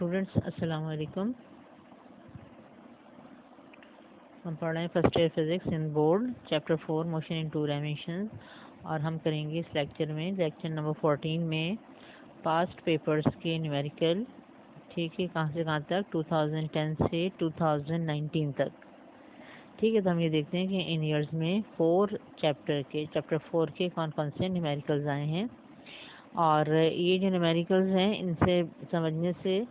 Students अस्सलाम वालेकुम। हम पढ़ रहे हैं first year physics in board chapter 4 motion in 2 dimension और हम करेंगे इस लेक्चर नंबर 14 में पास्ट पेपर्स के न्यूमेरिकल। ठीक है, कहाँ से कहाँ तक? 2010 से 2019 तक। ठीक है, तो हम ये देखते हैं कि इन ईयर्स में चैप्टर 4 के कौन कौन से न्यूमेरिकल्स आए हैं। और ये जो न्यूमेरिकल्स हैं इनसे समझने से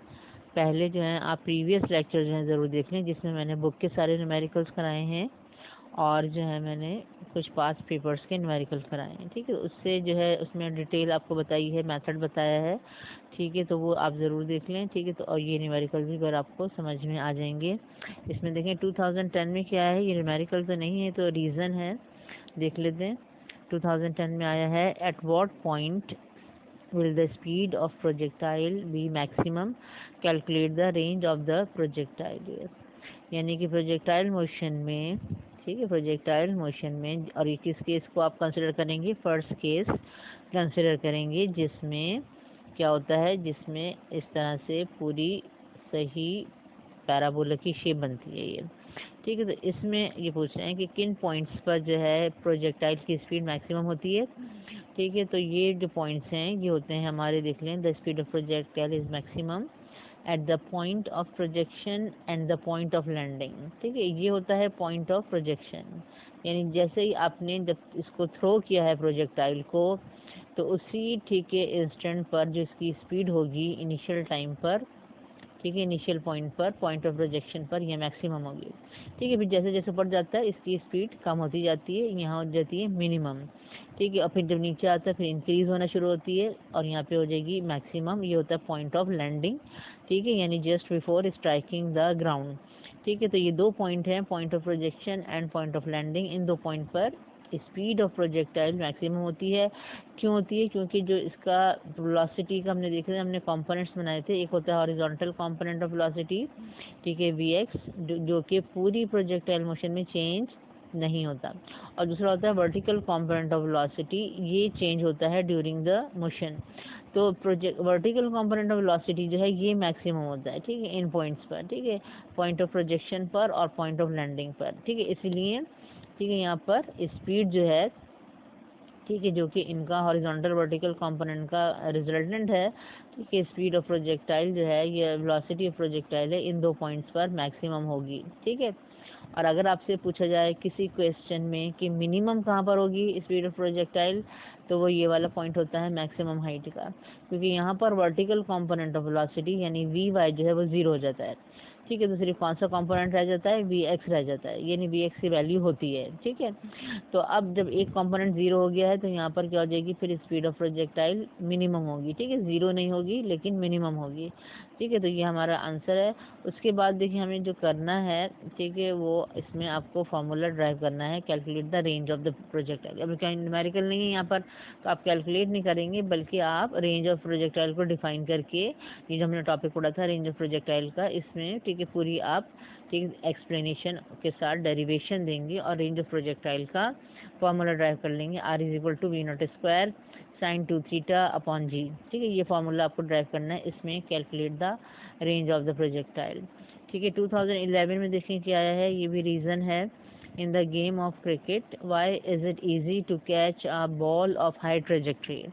पहले जो है आप प्रीवियस लेक्चर जो है ज़रूर देख लें, जिसमें मैंने बुक के सारे न्यूमेरिकल्स कराए हैं और जो है मैंने कुछ पास्ट पेपर्स के न्यूमेरिकल्स कराए हैं। ठीक है, उससे जो है उसमें डिटेल आपको बताई है, मेथड बताया है। ठीक है, तो वो आप ज़रूर देख लें। ठीक है, तो और ये न्यूमेरिकल भी अगर आपको समझ में आ जाएंगे। इसमें देखें 2010 में क्या है, ये न्यूमेरिकल तो नहीं है तो रीज़न है, देख लेते हैं। 2010 में आया है at what point will the speed of projectile be maximum, calculate the range of the projectile। यानी कि प्रोजेक्टाइल मोशन में, ठीक है, प्रोजेक्टाइल मोशन में, और ये किस केस को आप कंसिडर करेंगे? फर्स्ट केस कंसिडर करेंगे, जिसमें क्या होता है, जिसमें इस तरह से पूरी सही पैराबोला की शेप बनती है ये। ठीक है, तो इसमें ये पूछ रहे हैं कि किन पॉइंट्स पर जो है प्रोजेक्टाइल की स्पीड मैक्सिमम होती है। ठीक है, तो ये जो पॉइंट्स हैं ये होते हैं हमारे, देख लें, the speed of projectile is maximum at the point of projection and the point of landing. ठीक है, ये होता है पॉइंट ऑफ प्रोजेक्शन, यानी जैसे ही आपने जब इसको थ्रो किया है प्रोजेक्टाइल को, तो उसी ठीक है इंस्टेंट पर जो इसकी स्पीड होगी इनिशियल टाइम पर, ठीक है, इनिशियल पॉइंट पर, पॉइंट ऑफ प्रोजेक्शन पर, यह मैक्सिमम होगी। ठीक है, फिर जैसे जैसे बढ़ जाता है इसकी स्पीड कम होती जाती है, यहाँ हो जाती है मिनिमम। ठीक है, और फिर जब नीचे आता है फिर इंक्रीज होना शुरू होती है और यहाँ पे हो जाएगी मैक्सिमम। ये होता है पॉइंट ऑफ लैंडिंग। ठीक है, यानी just before striking the ground. ठीक है, तो ये दो पॉइंट हैं, point of projection and point of landing. इन दो पॉइंट पर स्पीड ऑफ प्रोजेक्टाइल मैक्सिमम होती है। क्यों होती है? क्योंकि जो इसका वेलोसिटी का हमने देखा था, हमने कंपोनेंट्स बनाए थे। एक होता है हॉरिजॉन्टल कंपोनेंट ऑफ वेलोसिटी, ठीक है, Vx, जो कि पूरी प्रोजेक्टाइल मोशन में चेंज नहीं होता, और दूसरा होता है वर्टिकल कंपोनेंट ऑफ वेलोसिटी, ये चेंज होता है ड्यूरिंग द मोशन। तो वर्टिकल कंपोनेंट ऑफ वेलोसिटी जो है ये मैक्सिमम होता है, ठीक है, इन पॉइंट्स पर, ठीक है, पॉइंट ऑफ प्रोजेक्शन पर और पॉइंट ऑफ लैंडिंग पर। ठीक है, इसलिए ठीक है यहाँ पर स्पीड जो है, ठीक है, जो कि इनका हॉरिजॉन्टल वर्टिकल कंपोनेंट का रिजल्टेंट है, ठीक है, स्पीड ऑफ प्रोजेक्टाइल जो है, ये वेलोसिटी ऑफ प्रोजेक्टाइल है, इन दो पॉइंट्स पर मैक्सिमम होगी। ठीक है, और अगर आपसे पूछा जाए किसी क्वेश्चन में कि मिनिमम कहाँ पर होगी स्पीड ऑफ प्रोजेक्टाइल, तो वो ये वाला पॉइंट होता है मैक्सिमम हाइट का, क्योंकि यहाँ पर वर्टिकल कंपोनेंट ऑफ वेलोसिटी यानी Vy जो है वो 0 हो जाता है। ठीक है, तो सिर्फ कौन सा कंपोनेंट रह जाता है? Vx रह जाता है, यानी Vx की वैल्यू होती है। ठीक है, तो अब जब एक कंपोनेंट 0 हो गया है तो यहाँ पर क्या हो जाएगी, फिर स्पीड ऑफ प्रोजेक्टाइल मिनिमम होगी। ठीक है, 0 नहीं होगी लेकिन मिनिमम होगी। ठीक है, तो ये हमारा आंसर है। उसके बाद देखिए हमें जो करना है, ठीक है, वो इसमें आपको फार्मूला ड्राइव करना है, calculate the range of the projectile. अब क्या न्यूमेरिकल नहीं है यहाँ पर, तो आप कैलकुलेट नहीं करेंगे बल्कि आप रेंज ऑफ प्रोजेक्टाइल को डिफाइन करके, ये जो हमने टॉपिक पढ़ा था रेंज ऑफ प्रोजेक्टाइल का, इसमें ठीक है पूरी आप ठीक एक्सप्लेनेशन के साथ डेरिवेशन देंगे और रेंज ऑफ प्रोजेक्टाइल का फार्मूला ड्राइव कर लेंगे। R = V0² sin 2 theta upon G। ठीक है, ये फार्मूला आपको ड्राइव करना है, इसमें calculate the range of the projectile. ठीक है, 2011 में देखें क्या आया है, ये भी रीज़न है। In the game of cricket why is it easy to catch a ball of high trajectory.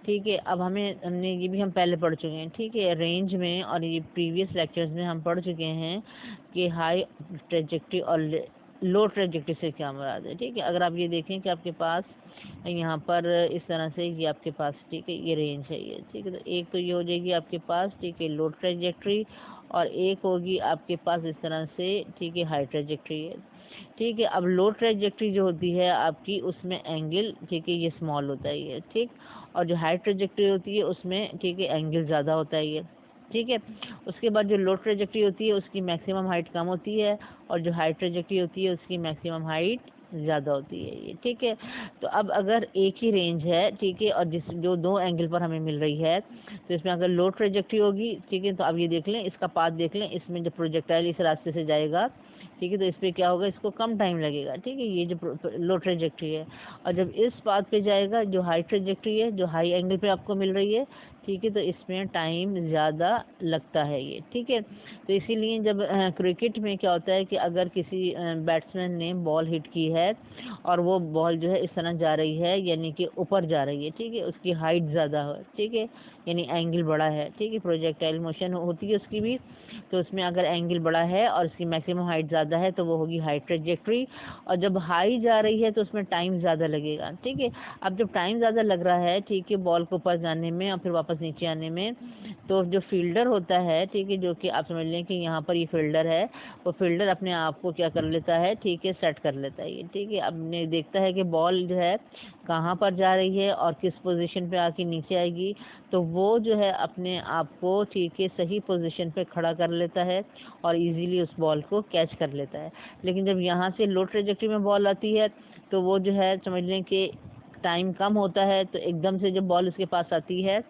ठीक है, अब हमने ये भी हम पहले पढ़ चुके हैं, ठीक है, रेंज में, और ये प्रीवियस लेक्चर्स में हम पढ़ चुके हैं कि हाई ट्रेजेक्ट्री और लो ट्रेजेक्ट्री से क्या मुराद है। ठीक है, अगर आप ये देखें कि आपके पास यहाँ पर इस तरह से ये आपके पास, ठीक है, ये रेंज है ये। ठीक है, तो एक तो ये हो जाएगी आपके पास, ठीक है, लो ट्रेजेक्ट्री, और एक होगी आपके पास इस तरह से, ठीक है, हाई ट्रेजेक्ट्री है। ठीक है, अब लो ट्रेजेक्ट्री जो होती है आपकी, उसमें एंगल, ठीक है, ये स्मॉल होता है ये, ठीक, और जो हाई ट्रेजेक्ट्री होती है उसमें, ठीक है, एंगल ज़्यादा होता है ये। ठीक है, उसके बाद जो लो ट्रेजेक्ट्री होती है उसकी मैक्सिमम हाइट कम होती है, और जो हाई ट्रेजेक्ट्री होती है उसकी मैक्सिमम हाइट ज़्यादा होती है ये। ठीक है, तो अब अगर एक ही रेंज है, ठीक है, और जो दो एंगल पर हमें मिल रही है, तो इसमें अगर लो ट्रेजेक्ट्री होगी, ठीक है, तो अब ये देख लें, इसका पाथ देख लें, इसमें जब प्रोजेक्टाइल इस रास्ते से जाएगा, ठीक है, तो इस पर क्या होगा, इसको कम टाइम लगेगा। ठीक है, ये जो लो ट्रेजेक्ट्री है, और जब इस पाथ पे जाएगा जो हाई ट्रेजेक्ट्री है, जो हाई एंगल पे आपको मिल रही है, ठीक है, तो इसमें टाइम ज़्यादा लगता है ये, ठीक है। तो इसीलिए जब क्रिकेट में क्या होता है कि अगर किसी बैट्समैन ने बॉल हिट की है और वो बॉल जो है इस तरह जा रही है, यानी कि ऊपर जा रही है, ठीक है, उसकी हाइट ज़्यादा हो, ठीक है, यानी एंगल बड़ा है, ठीक है, प्रोजेक्टाइल मोशन होती है उसकी भी, तो उसमें अगर एंगल बड़ा है और उसकी मैक्सिमम हाइट ज़्यादा है तो वो होगी हाई ट्रेजेक्ट्री, और जब हाई जा रही है तो उसमें टाइम ज़्यादा लगेगा, ठीक है। अब जब टाइम ज़्यादा लग रहा है, ठीक है, बॉल को ऊपर जाने में और फिर वापस नीचे आने में, तो जो फील्डर होता है, ठीक है, जो कि आप समझ लें कि यहाँ पर ये फील्डर है, वो फील्डर अपने आप को क्या कर लेता है, ठीक है, सेट कर लेता है ये, ठीक है। अब ने देखता है कि बॉल जो है कहाँ पर जा रही है और किस पोजीशन पे आके नीचे आएगी, तो वो जो है अपने आप को, ठीक है, सही पोजीशन पे खड़ा कर लेता है और इजीली उस बॉल को कैच कर लेता है। लेकिन जब यहाँ से लो ट्रेजेक्ट्री में बॉल आती है तो वो जो है समझ लें कि टाइम कम होता है, तो एकदम से जब बॉल उसके पास आती है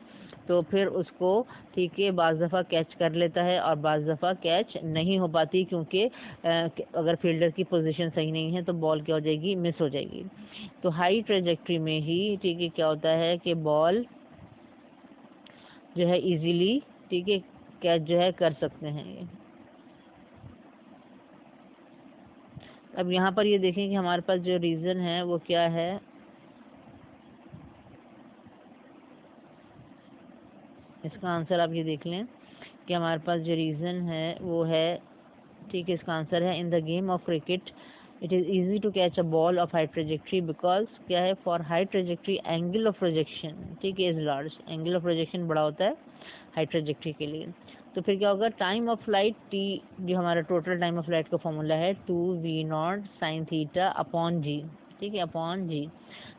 तो फिर उसको, ठीक है, बाज़ दफ़ा कैच कर लेता है और बाज़ दफ़ा कैच नहीं हो पाती, क्योंकि अगर फील्डर की पोजीशन सही नहीं है तो बॉल क्या हो जाएगी, मिस हो जाएगी। तो हाई ट्रेजेक्ट्री में ही, ठीक है, क्या होता है कि बॉल जो है इजीली, ठीक है, कैच जो है कर सकते हैं ये। अब यहाँ पर ये देखें कि हमारे पास जो रीज़न है वो क्या है। इसका आंसर आप ये देख लें कि हमारे पास जो रीज़न है वो है, ठीक है, इसका आंसर है in the game of cricket it is easy to catch a ball of high trajectory because क्या है, for high trajectory angle of projection, ठीक है, is large, angle of projection बड़ा होता है हाई ट्रेजेक्ट्री के लिए। तो फिर क्या होगा, टाइम ऑफ फ्लाइट टी, जो हमारा टोटल टाइम ऑफ फ्लाइट का फॉर्मूला है 2v0 sin थीटा अपॉन जी, ठीक है, अपॉन जी।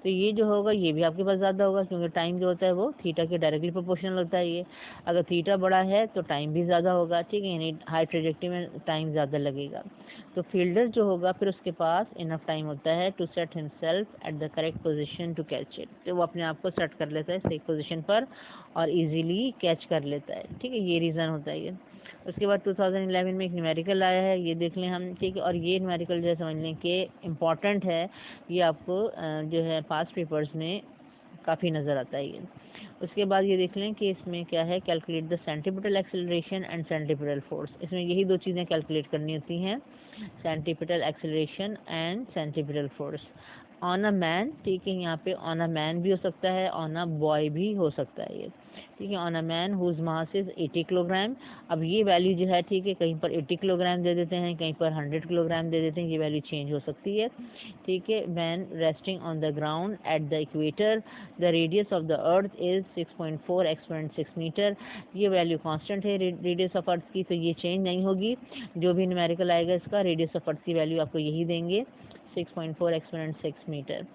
तो ये जो होगा ये भी आपके पास ज़्यादा होगा, क्योंकि टाइम जो होता है वो थीटा के डायरेक्टली प्रोपोर्शनल होता है ये। अगर थीटा बड़ा है तो टाइम भी ज़्यादा होगा, ठीक है, यानी हाई ट्रेजेक्ट्री में टाइम ज़्यादा लगेगा। तो फील्डर जो होगा फिर उसके पास इनफ टाइम होता है to set himself at the correct position to catch it, तो वो अपने आप को सेट कर लेता है सही पोजीशन पर और इजीली कैच कर लेता है, ठीक है, ये रीज़न होता है ये। उसके बाद 2011 में एक न्यूमेरिकल आया है, ये देख लें हम, ठीक है, और ये न्यूमेरिकल जो है समझ लें कि इम्पॉर्टेंट है, ये आपको जो है पास्ट पेपर्स में काफ़ी नज़र आता है ये। उसके बाद ये देख लें कि इसमें क्या है, calculate the centripetal acceleration and centripetal force, इसमें यही दो चीज़ें कैलकुलेट करनी होती हैं, centripetal acceleration and centripetal force on a man, ठीक है, यहाँ पे ऑन अ मैन भी हो सकता है, ऑन अ बॉय भी हो सकता है ये, ठीक है, on a man whose mass is 80 kilogram. अब ये वैल्यू जो है, ठीक है, कहीं पर 80 किलोग्राम दे देते हैं, कहीं पर 100 किलोग्राम दे देते हैं, ये वैल्यू चेंज हो सकती है, ठीक है। Man resting on the ground at the equator, the radius of the earth is 6.4 x.6 metre, ये वैल्यू कांस्टेंट है रेडियस ऑफ अर्थ की, तो ये चेंज नहीं होगी। जो भी न्यूमेरिकल आएगा इसका रेडियस ऑफ अर्थ की वैल्यू आपको यही देंगे, 6.4 x.6 मीटर,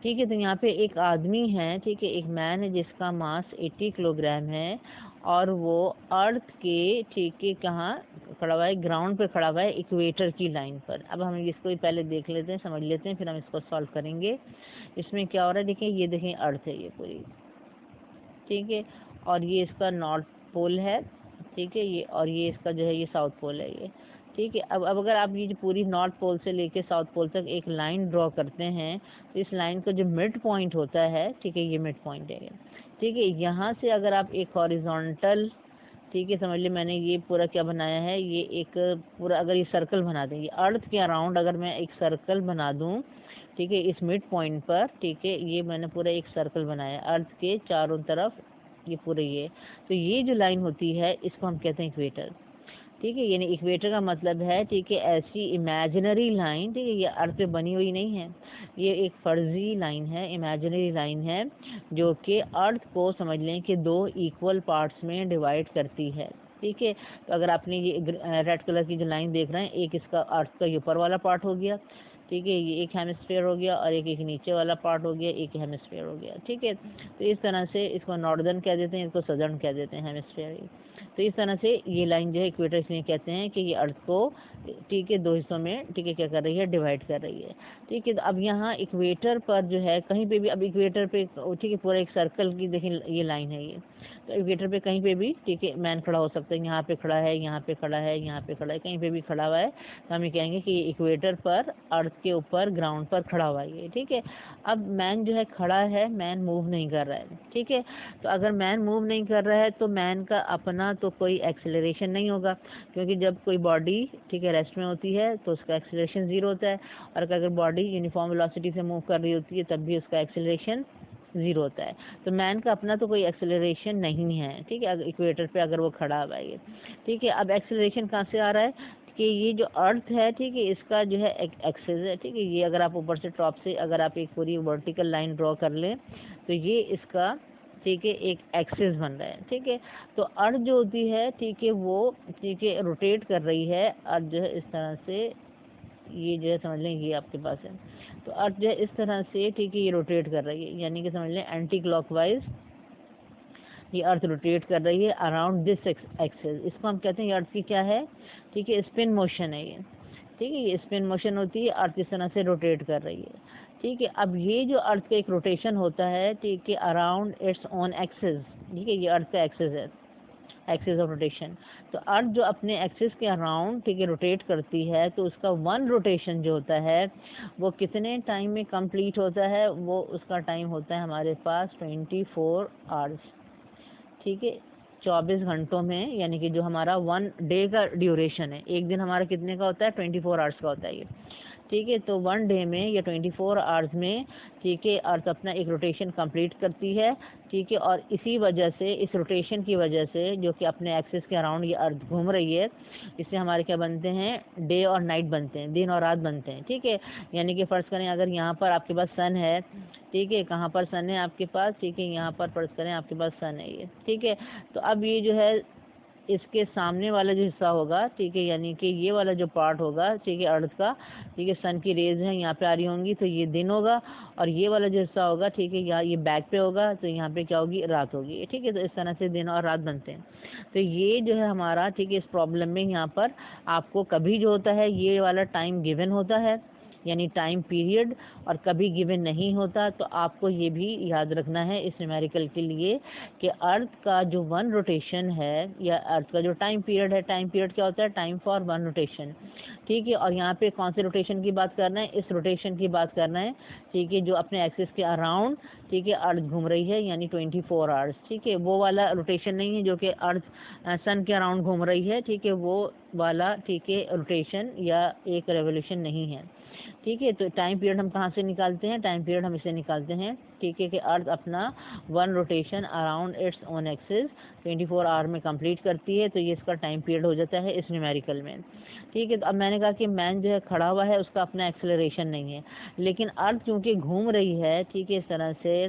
ठीक है। तो यहाँ पे एक आदमी है, ठीक है, एक मैन है जिसका मास 80 किलोग्राम है और वो अर्थ के, ठीक है, कहाँ खड़ा हुआ है, ग्राउंड पे खड़ा हुआ है इक्वेटर की लाइन पर। अब हम इसको ही पहले देख लेते हैं, समझ लेते हैं, फिर हम इसको सॉल्व करेंगे। इसमें क्या हो रहा है, देखिए, ये देखें अर्थ है ये पूरी, ठीक है, और ये इसका नॉर्थ पोल है, ठीक है, ये, और ये इसका जो है ये साउथ पोल है ये, ठीक है। अब अगर आप ये जो पूरी नॉर्थ पोल से लेके साउथ पोल तक एक लाइन ड्रॉ करते हैं, तो इस लाइन का जो मिड पॉइंट होता है, ठीक है, ये मिड पॉइंट है, ठीक है। यहाँ से अगर आप एक हॉरिजॉन्टल, ठीक है, समझ लीजिए मैंने ये पूरा क्या बनाया है, ये एक पूरा अगर ये सर्कल बना दें, ये अर्थ के अराउंड अगर मैं एक सर्कल बना दूँ, ठीक है, इस मिड पॉइंट पर, ठीक है, ये मैंने पूरा एक सर्कल बनाया अर्थ के चारों तरफ, ये पूरे ये, तो ये जो लाइन होती है इसको हम कहते हैं इक्वेटर, ठीक है, यानी इक्वेटर का मतलब है, ठीक है, ऐसी इमेजिनरी लाइन, ठीक है, ये अर्थ पे बनी हुई नहीं है, ये एक फर्जी लाइन है, इमेजिनरी लाइन है, जो कि अर्थ को समझ लें कि दो इक्वल पार्ट्स में डिवाइड करती है, ठीक है। तो अगर आपने ये रेड कलर की जो लाइन देख रहे हैं, एक इसका अर्थ का ये ऊपर वाला पार्ट हो गया, ठीक है, ये एक हेमिस्फीयर हो गया, और एक नीचे वाला पार्ट हो गया, एक हेमिस्फीयर हो गया, ठीक है। तो इस तरह से इसको नॉर्दर्न कह देते हैं, इसको सदर्न कह देते हैं, हेमिस्फीयर। तो इस तरह से ये लाइन जो है इक्वेटर इसलिए कहते हैं कि ये अर्थ को, ठीक है, दो हिस्सों में, ठीक है, क्या कर रही है, डिवाइड कर रही है, ठीक है। तो अब यहाँ इक्वेटर पर जो है कहीं पे भी, अब इक्वेटर पे, ठीक है, पूरा एक सर्कल की देखिए ये लाइन है ये, तो इक्वेटर पे कहीं पे भी ठीक है मैन खड़ा हो सकता है, यहाँ पे खड़ा है, यहाँ पे खड़ा है, यहाँ पे खड़ा है, कहीं पे भी खड़ा हुआ है, तो हम ये कहेंगे कि इक्वेटर पर अर्थ के ऊपर ग्राउंड पर खड़ा हुआ है ये, ठीक है। अब मैन जो है खड़ा है, मैन मूव नहीं कर रहा है, ठीक है। तो अगर मैन मूव नहीं कर रहा है तो मैन का अपना तो कोई एक्सेलरेशन नहीं होगा, क्योंकि जब कोई बॉडी ठीक है रेस्ट में होती है तो उसका एक्सेलरेशन ज़ीरो होता है, और अगर बॉडी यूनिफॉर्म वेलोसिटी से मूव कर रही होती है तब भी उसका एक्सेलरेशन ज़ीरो होता है। तो मैन का अपना तो कोई एक्सेलरेशन नहीं है, ठीक है, अगर इक्वेटर पे अगर वो खड़ा हुआ है, ठीक है। अब एक्सेलरेशन कहाँ से आ रहा है कि ये जो अर्थ है ठीक है इसका जो है एक्सिस है, ठीक है। ये अगर आप ऊपर से टॉप से अगर आप एक पूरी वर्टिकल लाइन ड्रॉ कर लें तो ये इसका ठीक है एक एक्सिस बन रहा है, ठीक है। तो अर्थ जो होती है ठीक है वो ठीक है रोटेट कर रही है, अर्थ जो है इस तरह से, ये जो है समझ लें ये आपके पास है, तो अर्थ जो है इस तरह से ठीक है ये रोटेट कर रही है, यानी कि समझ लें एंटी क्लॉकवाइज ये अर्थ रोटेट कर रही है अराउंड दिस एक्सिस। इसको हम कहते हैं ये अर्थ की क्या है, ठीक है स्पिन मोशन है ये, ठीक है। ये स्पिन मोशन होती है, अर्थ इस तरह से रोटेट कर रही है, ठीक है। अब ये जो अर्थ का एक रोटेशन होता है ठीक है अराउंड इट्स ओन एक्सिस, ठीक है, ये अर्थ का एक्सिस है, एक्सिस ऑफ रोटेशन। तो अर्थ जो अपने एक्सिस के अराउंड ठीक है रोटेट करती है, तो उसका वन रोटेशन जो होता है वो कितने टाइम में कंप्लीट होता है, वो उसका टाइम होता है हमारे पास 24 आवर्स, ठीक है, 24 घंटों में, यानी कि जो हमारा वन डे का ड्यूरेशन है, एक दिन हमारा कितने का होता है 24 आवर्स का होता है ये, ठीक है। तो वन डे में या 24 आवर्स में ठीक है अर्थ अपना एक रोटेशन कंप्लीट करती है, ठीक है। और इसी वजह से, इस रोटेशन की वजह से जो कि अपने एक्सिस के अराउंड ये अर्थ घूम रही है, इससे हमारे क्या बनते हैं डे और नाइट बनते हैं, दिन और रात बनते हैं, ठीक है। यानी कि फ़र्ज़ करें अगर यहाँ पर आपके पास सन है, ठीक है, कहाँ पर सन है आपके पास, ठीक है, यहाँ पर फ़र्ज़ करें आपके पास सन है ये, ठीक है। तो अब ये जो है इसके सामने वाला जो हिस्सा होगा, ठीक है, यानी कि ये वाला जो पार्ट होगा, ठीक है, अर्थ का, ठीक है, सन की रेज हैं यहाँ पे आ रही होंगी तो ये दिन होगा, और ये वाला जो हिस्सा होगा, ठीक है, यहाँ ये बैक पे होगा तो यहाँ पे क्या होगी रात होगी, ठीक है। तो इस तरह से दिन और रात बनते हैं। तो ये जो है हमारा ठीक है इस प्रॉब्लम में यहाँ पर आपको कभी जो होता है ये वाला टाइम गिवन होता है, यानी टाइम पीरियड, और कभी गिवन नहीं होता। तो आपको ये भी याद रखना है इस न्यूमेरिकल के लिए कि अर्थ का जो वन रोटेशन है या अर्थ का जो टाइम पीरियड है, टाइम पीरियड क्या होता है टाइम फॉर वन रोटेशन, ठीक है। और यहाँ पे कौन से रोटेशन की बात करना है, इस रोटेशन की बात करना है, ठीक है, जो अपने एक्सिस के अराउंड ठीक है अर्थ घूम रही है, यानी 24 आवर्स, ठीक है। वो वाला रोटेशन नहीं है जो कि अर्थ सन के अराउंड घूम रही है, ठीक है, वो वाला ठीक है रोटेशन या एक रेवोल्यूशन नहीं है, ठीक है। तो टाइम पीरियड हम कहाँ से निकालते हैं, टाइम पीरियड हम इसे निकालते हैं, ठीक है, कि अर्थ अपना one rotation around its own axis 24 hour में कंप्लीट करती है, तो ये इसका टाइम पीरियड हो जाता है इस न्यूमेरिकल में, ठीक है। तो अब मैंने कहा कि मैन जो है खड़ा हुआ है उसका अपना एक्सेलरेशन नहीं है, लेकिन अर्थ क्योंकि घूम रही है, ठीक है, इस तरह से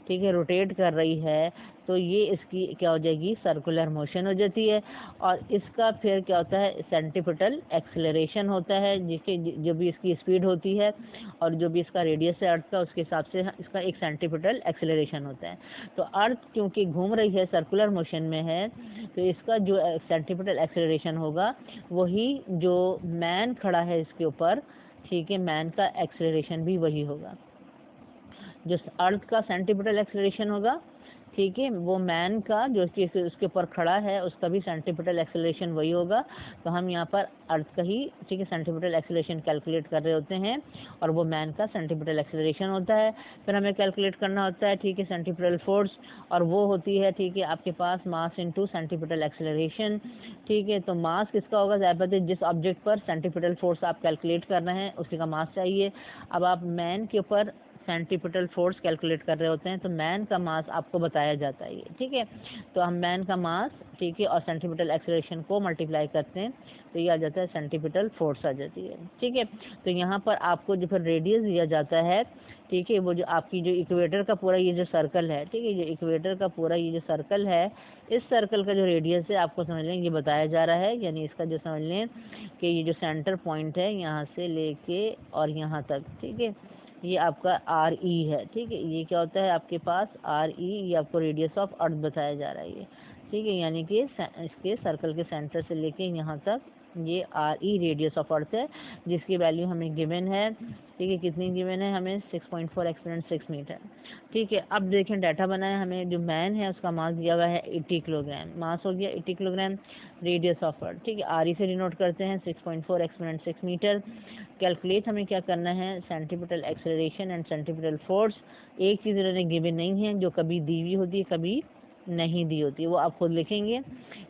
ठीक है रोटेट कर रही है, तो ये इसकी क्या हो जाएगी सर्कुलर मोशन हो जाती है, और इसका फिर क्या होता है सेंट्रीपिटल एक्सेलरेशन होता है, जिसके जो भी इसकी स्पीड होती है और जो भी इसका रेडियस है अर्थ का उसके हिसाब से इसका एक सेंट्रीपिटल एक्सेलरेशन होता है। तो अर्थ क्योंकि घूम रही है सर्कुलर मोशन में है, तो इसका जो सेंट्रीपिटल एक्सेलरेशन होगा वही जो मैन खड़ा है इसके ऊपर, ठीक है, मैन का एक्सेलरेशन भी वही होगा, जो अर्थ का सेंट्रीपिटल एक्सेलरेशन होगा, ठीक है, वो मैन का जो उसके ऊपर खड़ा है उसका भी सेंट्रीपिटल एक्सेलरेशन वही होगा। तो हम यहाँ पर अर्थ का ही ठीक है सेंट्रीपिटल एक्सेलरेशन कैलकुलेट कर रहे होते हैं, और वो मैन का सेंट्रीपिटल एक्सेलरेशन होता है। फिर हमें कैलकुलेट करना होता है ठीक है सेंट्रीपिटल फोर्स, और वो होती है ठीक है आपके पास मास इनटू सेंट्रीपिटल एक्सेलरेशन, ठीक है। तो मास किसका होगा, ज़ाहिर जिस ऑब्जेक्ट पर सेंट्रीपिटल फोर्स आप कैलकुलेट कर रहे हैं उसी का मास चाहिए। अब आप मैन के ऊपर सेंट्रीपिटल फोर्स कैलकुलेट कर रहे होते हैं तो मैन का मास आपको बताया जाता है, ठीक है। तो हम मैन का मास ठीक है और सेंट्रीपिटल एक्सेलरेशन को मल्टीप्लाई करते हैं तो ये आ जाता है सेंट्रीपिटल फोर्स आ जाती है, ठीक है। तो यहाँ पर आपको जो फिर रेडियस दिया जाता है, ठीक है, वो जो आपकी जो इक्वेटर का पूरा ये जो सर्कल है, ठीक है, जो इक्वेटर का पूरा ये जो सर्कल है, इस सर्कल का जो रेडियस है आपको समझ लें ये बताया जा रहा है, यानी इसका जो समझ लें कि ये जो सेंटर पॉइंट है यहाँ से लेके और यहाँ तक, ठीक है, ये आपका आर ई है, ठीक है। ये क्या होता है आपके पास आर ई, ये आपको रेडियस ऑफ अर्थ बताया जा रहा है ये, ठीक है, यानी कि इसके सर्कल के सेंटर से लेके यहाँ तक ये RE रेडियस ऑफ अर्थ है, जिसकी वैल्यू हमें गिवन है। ठीक है, कितनी गिवन है हमें? 6.4 एक्सपोनेंट 6 मीटर। ठीक है, अब देखें डाटा बनाया हमें, जो मैन है उसका मास दिया हुआ है 80 किलोग्राम, मास हो गया 80 किलोग्राम, रेडियस ऑफ अर्थ। ठीक है, RE से डिनोट करते हैं 6.4 एक्सपोनेंट 6 मीटर। कैलकुलेट हमें क्या करना है? Centripetal acceleration and centripetal force. एक चीज़ इन्होंने गिवन नहीं है, जो कभी दी हुई होती है कभी नहीं दी होती है, वो आप खुद लिखेंगे।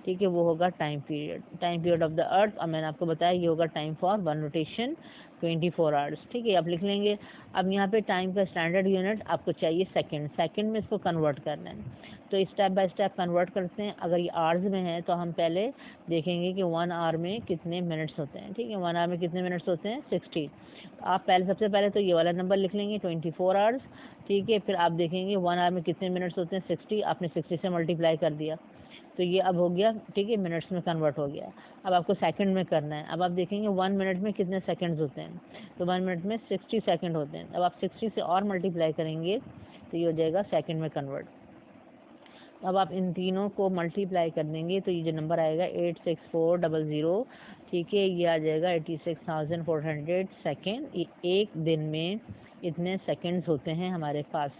ठीक है, वो होगा टाइम पीरियड ऑफ द अर्थ, और मैंने आपको बताया ये होगा time for one rotation 24 hours. ठीक है, आप लिख लेंगे। अब यहाँ पे टाइम का स्टैंडर्ड यूनिट आपको चाहिए सेकंड में इसको कन्वर्ट करना है, तो स्टेप बाय स्टेप कन्वर्ट करते हैं। अगर ये आवर्स में है तो हम पहले देखेंगे कि 1 आवर में कितने मिनट्स होते हैं। ठीक है, 1 आवर में कितने मिनट्स होते हैं? 60। आप सबसे पहले तो ये वाला नंबर लिख लेंगे 24 आवर्स। ठीक है, फिर आप देखेंगे 1 आवर में कितने मिनट्स होते हैं? 60। आपने 60 से मल्टीप्लाई कर दिया तो ये अब हो गया, ठीक है, मिनट्स में कन्वर्ट हो गया। अब आपको सेकंड में करना है। अब आप देखेंगे 1 मिनट में कितने सेकंड्स होते हैं, तो 1 मिनट में 60 सेकंड होते हैं। अब आप 60 से और मल्टीप्लाई करेंगे तो ये हो जाएगा सेकंड में कन्वर्ट। अब आप इन तीनों को मल्टीप्लाई कर देंगे तो ये जो नंबर आएगा 86400, ठीक है, ये आ जाएगा 86,400 सेकेंड। एक दिन में इतने सेकंड्स होते हैं हमारे पास।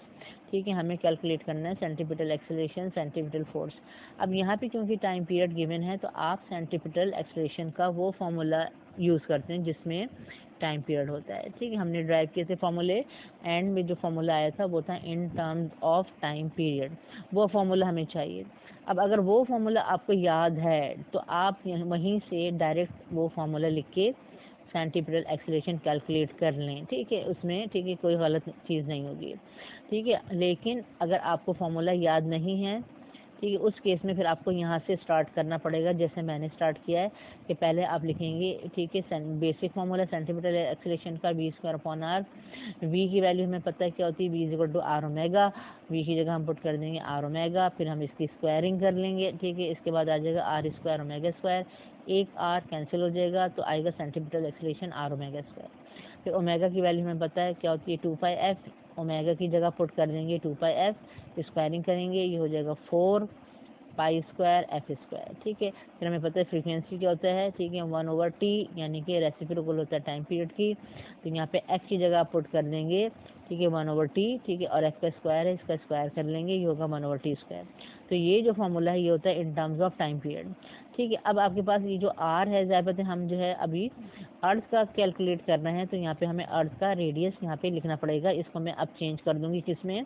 ठीक है, हमें कैलकुलेट करना है सेंट्रीपिटल एक्सेलरेशन, सेंट्रीपिटल फोर्स। अब यहाँ पे क्योंकि टाइम पीरियड गिवन है तो आप सेंट्रीपिटल एक्सेलरेशन का वो फॉर्मूला यूज़ करते हैं जिसमें टाइम पीरियड होता है। ठीक है, हमने ड्राइव किए थे फॉर्मूले, एंड में जो फॉर्मूला आया था वो था in terms of time period, वो फॉर्मूला हमें चाहिए। अब अगर वो फॉर्मूला आपको याद है तो आप वहीं से डायरेक्ट वो फॉर्मूला लिख के सेंट्रीपिटल एक्सेलरेशन कैलकुलेट कर लें। ठीक है, उसमें ठीक है कोई गलत चीज़ नहीं होगी। ठीक है, लेकिन अगर आपको फॉर्मूला याद नहीं है, ठीक है, उस केस में फिर आपको यहाँ से स्टार्ट करना पड़ेगा, जैसे मैंने स्टार्ट किया है कि पहले आप लिखेंगे, ठीक है, बेसिक फॉर्मूला सेंटीमीटर एक्सेलरेशन का v²/r। v की वैल्यू हमें पता है क्या होती है, v = r ओमेगा। v की जगह हम पुट कर देंगे r ओमेगा, फिर हम इसकी स्क्वायरिंग कर लेंगे। ठीक है, इसके बाद आ जाएगा r² ओमेगा², एक r कैंसिल हो जाएगा तो आएगा सेंटीमीटर एक्सेलरेशन r ओमेगा²। फिर ओमेगा की वैल्यू हमें पता है क्या होती है 2πf, ओमेगा की जगह पुट कर देंगे 2πf, स्क्वायरिंग करेंगे ये हो जाएगा 4π²f²। ठीक है, फिर हमें पता है फ्रीक्वेंसी क्या होता है, ठीक है, 1/t, यानी कि रेसिप्रोकल होता है टाइम पीरियड की। तो यहाँ पे f की जगह आप पुट कर देंगे, ठीक है, 1/t, ठीक है, और f का स्क्वायर है, इसका स्क्वायर कर लेंगे, ये होगा 1/t²। तो ये जो फॉर्मूला है ये होता है in terms of time period. ठीक है, अब आपके पास ये जो r है, ज़्यादा हम जो है अभी अर्थ का कैलकुलेट करना है, तो यहाँ पे हमें अर्थ का रेडियस यहाँ पे लिखना पड़ेगा। इसको मैं अब चेंज कर दूंगी किसमें?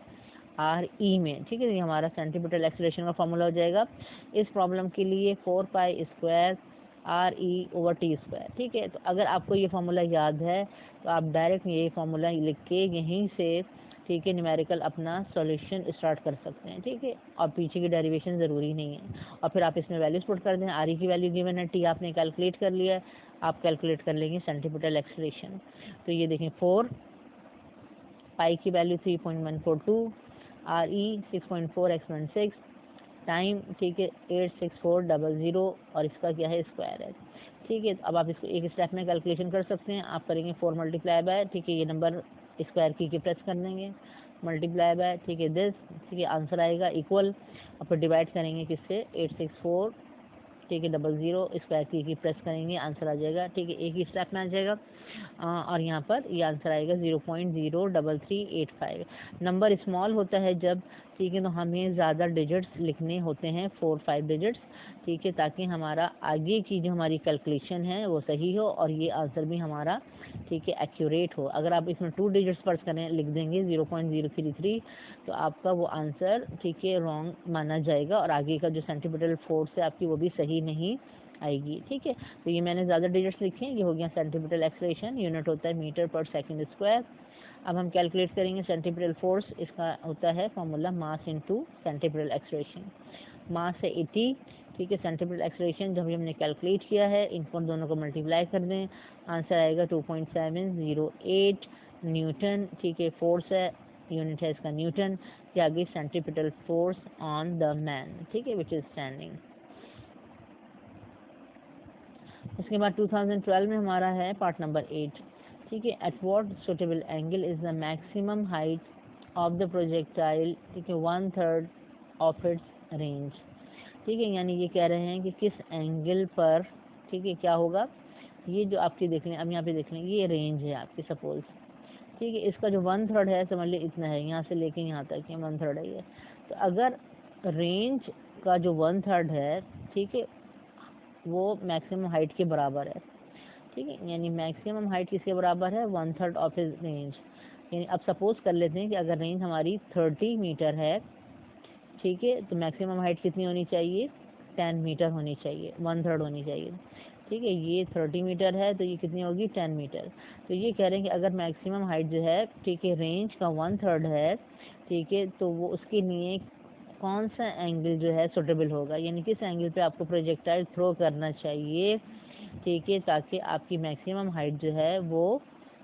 RE में। ठीक है, ये हमारा सेंट्रीपिटल एक्सेलरेशन का फॉर्मूला हो जाएगा इस प्रॉब्लम के लिए 4π² RE/t²। ठीक है, तो अगर आपको ये फार्मूला याद है तो आप डायरेक्ट ये फार्मूला लिख के यहीं से, ठीक है, न्यूमेरिकल अपना सॉल्यूशन स्टार्ट कर सकते हैं। ठीक है, और पीछे की डेरिवेशन ज़रूरी नहीं है, और फिर आप इसमें वैल्यूज पुट कर दें। RE की वैल्यू गिवन है, T आपने कैलकुलेट कर लिया है, आप कैलकुलेट कर लेंगे सेंट्रीपिटल एक्सेलरेशन। तो ये देखें 4 पाई की वैल्यू 3.142, RE 6.4 एक्सपोनेंट 6, टाइम, ठीक है, 86400, और इसका क्या है? स्क्वायर है। ठीक है, अब आप इसको एक स्टेप में कैलकुलेशन कर सकते हैं। आप करेंगे 4 मल्टीप्लाई बाय, ठीक है, ये नंबर स्क्वायर की प्रेस कर देंगे, मल्टीप्लाई बाय, ठीक है, दिस, ठीक है, आंसर आएगा इक्वल, और फिर डिवाइड करेंगे किससे? 864, ठीक है, 00, स्क्वायर की प्रेस करेंगे, आंसर आ जाएगा। ठीक है, एक ही स्टेप में आ जाएगा, और यहाँ पर ये आंसर आएगा 0.03385। नंबर स्मॉल होता है जब, ठीक है, तो हमें ज़्यादा डिजिट्स लिखने होते हैं, 4-5 डिजिट्स, ठीक है, ताकि हमारा आगे की जो हमारी कैलकुलेशन है वो सही हो और ये आंसर भी हमारा, ठीक है, एक्यूरेट हो। अगर आप इसमें 2 डिजिट्स फर्स्ट करें, लिख देंगे 0.033, तो आपका वो आंसर, ठीक है, रॉन्ग माना जाएगा, और आगे का जो सेंटीमीटर फोर्स है आपकी वो भी सही नहीं आएगी। ठीक है, तो ये मैंने ज़्यादा डिजिट्स लिखे हैं, ये हो गया सेंटीमीटर एक्सेलरेशन, यूनिट होता है मीटर पर सेकंड स्क्वायर। अब हम कैलकुलेट करेंगे सेंटीमीटर फोर्स, इसका होता है formula mass into centimetre acceleration. Mass है 80, ठीक है, सेंटीमीटर एक्सेलरेशन जब हमने कैलकुलेट किया है, इनको दोनों को मल्टीप्लाई कर दें, आंसर आएगा 2.708 न्यूटन। ठीक है, फोर्स है, यूनिट है इसका न्यूटन, के आगे centimetre force on the man, ठीक है, विच इज स्टैंडिंग। उसके बाद 2012 में हमारा है पार्ट नंबर 8। ठीक है, at what suitable angle is the maximum height of the projectile, ठीक है, 1/3 ऑफ इट्स रेंज। ठीक ठीक है, यानी ये कह रहे हैं कि किस एंगल पर, ठीक है, क्या होगा, ये जो आपकी देख लें, अब यहाँ पे देख लें, ये रेंज है आपकी सपोज, ठीक है, इसका जो 1/3 है समझ लीजिए इतना है, यहाँ से लेके यहाँ तक ये 1/3 है ये। तो अगर रेंज का जो 1/3 है, ठीक है, वो मैक्सिमम हाइट के बराबर है, ठीक है, यानी मैक्सिमम हाइट किसके बराबर है, 1/3 ऑफ हिज रेंज। यानी अब सपोज कर लेते हैं कि अगर रेंज हमारी 30 मीटर है, ठीक है, तो मैक्सिमम हाइट कितनी होनी चाहिए, 10 मीटर होनी चाहिए, 1/3 होनी चाहिए, ठीक है, ये 30 मीटर है तो ये कितनी होगी, 10 मीटर। तो ये कह रहे हैं कि अगर मैक्सिमम हाइट जो है, ठीक है, रेंज का 1/3 है, ठीक है, तो वो उसके लिए कौन सा एंगल जो है सुटेबल होगा, यानी किस एंगल पे आपको प्रोजेक्टाइल थ्रो करना चाहिए, ठीक है, ताकि आपकी मैक्सिमम हाइट जो है वो,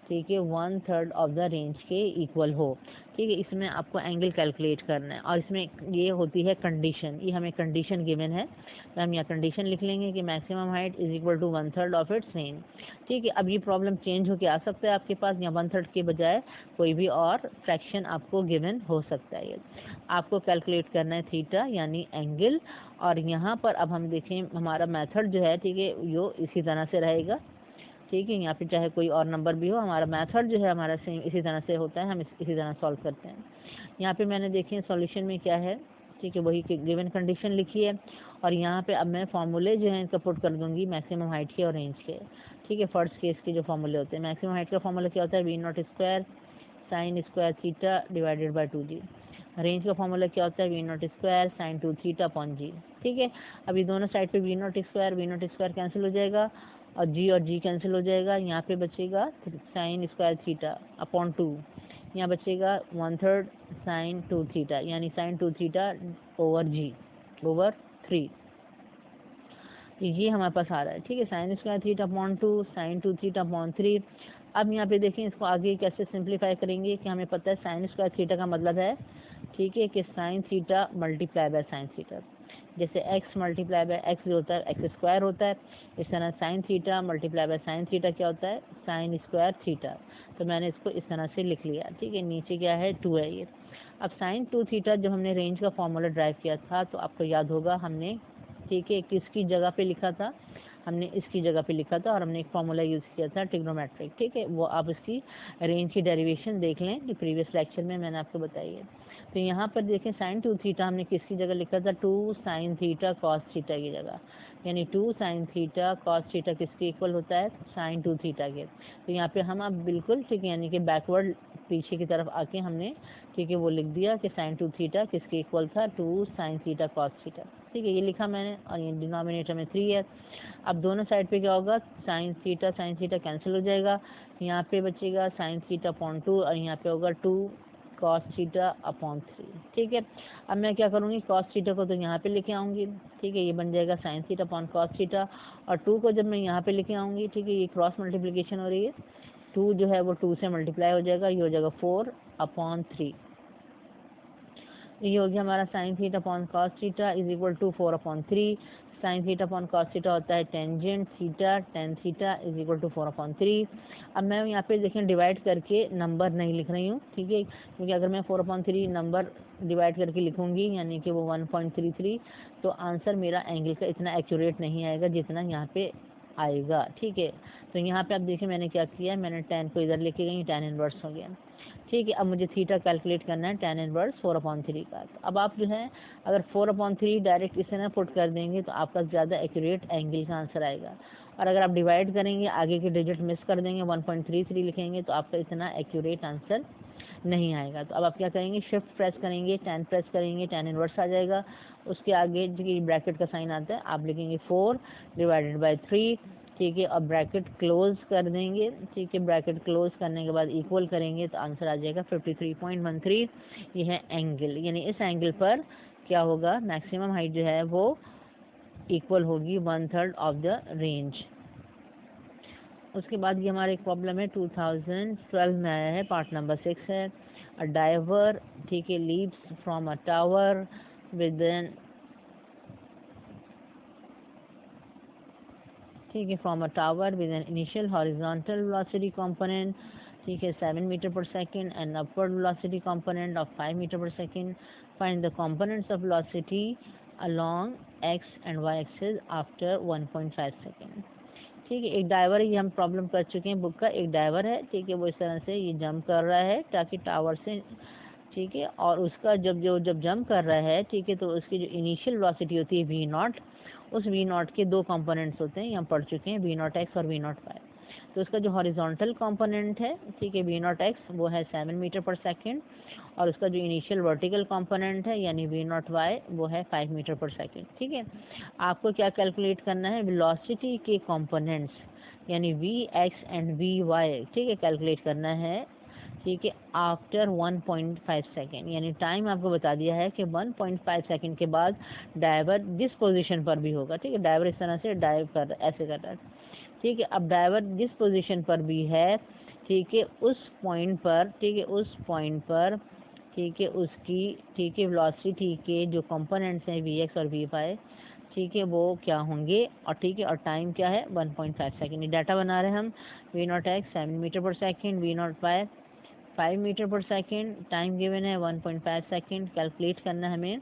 ठीक है, 1/3 ऑफ द रेंज के इक्वल हो, ठीक है। इसमें आपको एंगल कैलकुलेट करना है और इसमें ये होती है कंडीशन, ये हमें कंडीशन गिवन है, तो हम यहाँ कंडीशन लिख लेंगे कि maximum height is equal to 1/3 of its range, ठीक है। अब ये प्रॉब्लम चेंज होके आ सकता है आपके पास, यहाँ 1/3 के बजाय कोई भी और फ्रैक्शन आपको गिवन हो सकता है। आपको कैलकुलेट करना है थीटा यानी एंगल, और यहाँ पर अब हम देखें हमारा मेथड जो है, ठीक है, यो इसी तरह से रहेगा, ठीक है, यहाँ पे चाहे कोई और नंबर भी हो, हमारा मेथड जो है हमारा सेम इसी तरह से होता है, हम इसी तरह सॉल्व करते हैं। यहाँ पे मैंने देखें सॉल्यूशन में क्या है, ठीक है, वही गिवन कंडीशन लिखी है, और यहाँ पे अब मैं फार्मूले जो है इनका पुट कर दूंगी मैक्सिमम हाइट के और रेंज के, ठीक है। फर्स्ट केस के जो फार्मूले होते हैं, मैक्सिमम हाइट का फार्मूला क्या होता है, V0² sign square theta divided by 2g। Range का फार्मूला क्या होता है, V0² sign 2 theta upon g, ठीक है। अभी दोनों साइड पे V0² कैंसिल हो जाएगा और g कैंसिल हो जाएगा, यहाँ पे बचेगा साइन स्क्वायर थीटा अपॉन 2, यहाँ बचेगा 1/3 साइन 2 थीटा, यानी sine 2 theta over g over 3, ये हमारे पास आ रहा है, ठीक है। Sine square theta upon 2 sine 2 theta upon 3। अब यहाँ पे देखें इसको आगे कैसे सिंप्लीफाई करेंगे कि हमें पता है साइन स्क्वायर थीटा का मतलब है, ठीक है, कि sine theta multiply by sine theta, जैसे x मल्टीप्लाई बाय x जो होता है x² होता है, इस तरह sine theta multiply by sine theta क्या होता है, साइन स्क्वायर थीटा। तो मैंने इसको इस तरह से लिख लिया, ठीक है, नीचे क्या है 2 है ये। अब साइन 2 थीटा जब हमने रेंज का फॉर्मूला ड्राइव किया था तो आपको याद होगा हमने, ठीक है, किसकी जगह पे लिखा था, हमने इसकी जगह पे लिखा था और हमने एक फार्मूला यूज़ किया था ट्रिग्नोमेट्रिक, ठीक है, वो आप इसकी रेंज की डेरिवेशन देख लें जो प्रीवियस लेक्चर में मैंने आपको बताई है। तो यहाँ पर देखें साइन 2 थीटा हमने किसकी जगह लिखा था, 2 साइन थीटा कॉस थीटा की जगह, यानी 2 साइन थीटा कॉस थीटा किसके इक्वल होता है, साइन 2 थीटा के। तो यहाँ पे हम अब बिल्कुल, ठीक है, यानी कि बैकवर्ड पीछे की तरफ आके हमने, ठीक है, वो लिख दिया कि साइन 2 थीटा किसके इक्वल था, 2 साइन थीटा कॉस थीटा, ठीक है, ये लिखा मैंने, और ये डिनोमिनेटर में 3 है। अब दोनों साइड पे क्या होगा, साइन थीटा कैंसिल हो जाएगा, यहाँ पे बचेगा साइन थीटा अपॉन 2 और यहाँ पे होगा 2 कॉस थीटा अपॉन 3, ठीक है। अब मैं क्या करूँगी, कॉस थीटा को तो यहाँ पे लेके आऊँगी, ठीक है, ये बन जाएगा sign theta upon cos theta, और 2 को जब मैं यहाँ पे लेके आऊँगी, ठीक है, ये क्रॉस मल्टीप्लिकेशन हो रही है, 2 जो है वो 2 से मल्टीप्लाई हो जाएगा, ये हो जाएगा 4 अपॉन 3, ये हो गया हमारा sine theta upon cos theta is equal to 4 upon 3। Sine theta upon cos theta होता है tangent theta, tan theta is equal to 4 upon 3। अब मैं यहाँ पे देखें डिवाइड करके नंबर नहीं लिख रही हूँ, ठीक है, क्योंकि अगर मैं 4 अपॉन 3 नंबर डिवाइड करके लिखूँगी यानी कि वो 1.33, तो आंसर मेरा एंगल का इतना एक्यूरेट नहीं आएगा जितना यहाँ पे आएगा, ठीक है। तो यहाँ पे आप देखिए मैंने क्या किया, मैंने 10 को इधर लेके गई, tan इनवर्स हो गया, ठीक है। अब मुझे थीटा कैलकुलेट करना है tan इनवर्स 4 अपॉन 3 का। तो अब आप जो है अगर 4 अपॉन 3 डायरेक्ट इसे ना पुट कर देंगे तो आपका ज़्यादा एक्यूरेट एंगल का आंसर आएगा, और अगर आप डिवाइड करेंगे आगे के डिजिट मिस कर देंगे 1.33 लिखेंगे तो आपका इतना एक्यूरेट आंसर नहीं आएगा। तो अब आप क्या करेंगे, शिफ्ट प्रेस करेंगे, tan प्रेस करेंगे, tan इनवर्स आ जाएगा, उसके आगे जो ब्रैकेट का साइन आता है आप लिखेंगे 4 डिवाइडेड बाई 3, ठीक है, अब ब्रैकेट क्लोज कर देंगे, ठीक है, ब्रैकेट क्लोज करने के बाद इक्वल करेंगे तो आंसर आ जाएगा 53.13। ये है एंगल, यानी इस एंगल पर क्या होगा, मैक्सिमम हाइट जो है वो इक्वल होगी 1/3 ऑफ द रेंज। उसके बाद ये हमारा एक प्रॉब्लम है 2012 में आया है, पार्ट नंबर 6 है। अ डाइवर, ठीक है, leaps from a tower with an, ठीक है, from a tower with an initial horizontal velocity component, ठीक है, 7 metre per second and upward velocity component of 5 metre per second. Find the components of velocity along X and Y axes after 1.5 second. ठीक है, एक driver है, ये हम problem कर चुके हैं बुक का। एक डाइवर है, ठीक है, वो इस तरह से ये जंप कर रहा है ताकि टावर से, ठीक है, और उसका जब जंप कर रहा है, ठीक है, तो उसकी जो इनिशियल वेलोसिटी होती है वी नॉट, उस वी नॉट के दो कंपोनेंट्स होते हैं, ये हम पढ़ चुके हैं, वी नॉट एक्स और वी नॉट वाई। तो उसका जो हॉरिजॉन्टल कंपोनेंट है, ठीक है, वी नॉट एक्स, वो है 7 मीटर पर सेकेंड, और उसका जो इनिशियल वर्टिकल कंपोनेंट है यानी वी नॉट वाई, वो है 5 मीटर पर सेकेंड। ठीक है, आपको क्या कैलकुलेट करना है, वेलोसिटी के कंपोनेंट्स यानी V X and V Y, ठीक है, कैलकुलेट करना है। ठीक है, आफ्टर 1.5 सेकेंड, यानी टाइम आपको बता दिया है कि 1.5 सेकेंड के बाद डाइवर जिस पोजीशन पर भी होगा, ठीक है, डाइवर इस तरह से डाइव कर ऐसे कर रहा है। ठीक है, अब डाइवर जिस पोजीशन पर भी है, ठीक है, उस पॉइंट पर, ठीक है, उस पॉइंट पर, ठीक है, उसकी, ठीक है, वेलोसिटी के जो कंपोनेंट्स हैं वी एक्स और वी वाई, ठीक है, वो क्या होंगे, और ठीक है, और टाइम क्या है 1.5 सेकेंड। ये डाटा बना रहे हैं हम, V naught X 7 metre per second, V naught Y 5 metre per second, time given है 1.5 सेकेंड, कैलकुलेट करना है हमें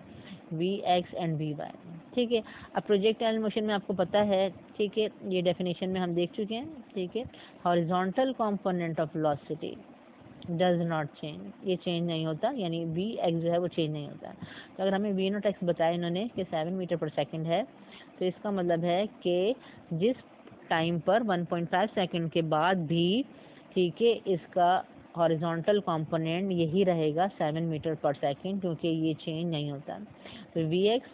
V X and V Y. ठीक है, अब प्रोजेक्टाइल मोशन में आपको पता है, ठीक है, ये डेफिनेशन में हम देख चुके हैं। ठीक है, horizontal component of velocity does not change, ये चेंज नहीं होता, यानी वी एक्स जो है वो चेंज नहीं होता। तो अगर हमें वी नॉट एक्स बताया इन्होंने कि 7 मीटर पर सेकेंड है, तो इसका मतलब है कि जिस टाइम पर 1.5 सेकेंड के बाद भी, ठीक है, इसका हॉरिजॉन्टल कंपोनेंट यही रहेगा 7 मीटर पर सेकेंड, क्योंकि ये चेंज नहीं होता। तो वी एक्स,